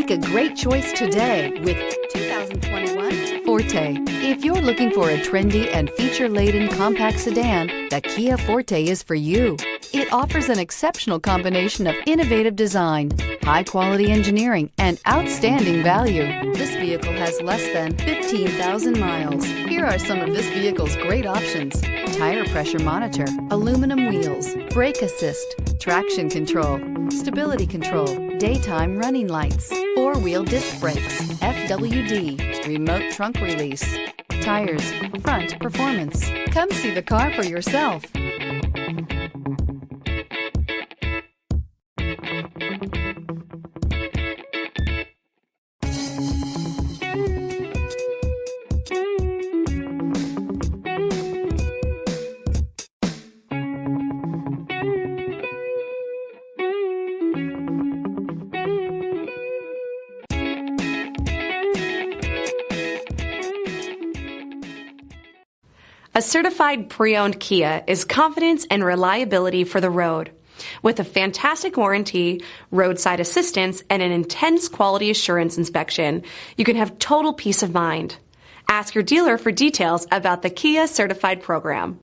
Make a great choice today with 2021 Forte. If you're looking for a trendy and feature-laden compact sedan, the Kia Forte is for you. It offers an exceptional combination of innovative design, high-quality engineering, and outstanding value. This vehicle has less than 15,000 miles. Here are some of this vehicle's great options: tire pressure monitor, aluminum wheels, brake assist, traction control, stability control, daytime running lights, four-wheel disc brakes, FWD, remote trunk release, tires, front performance. Come see the car for yourself. A certified pre-owned Kia is confidence and reliability for the road. With a fantastic warranty, roadside assistance, and an intense quality assurance inspection, you can have total peace of mind. Ask your dealer for details about the Kia Certified program.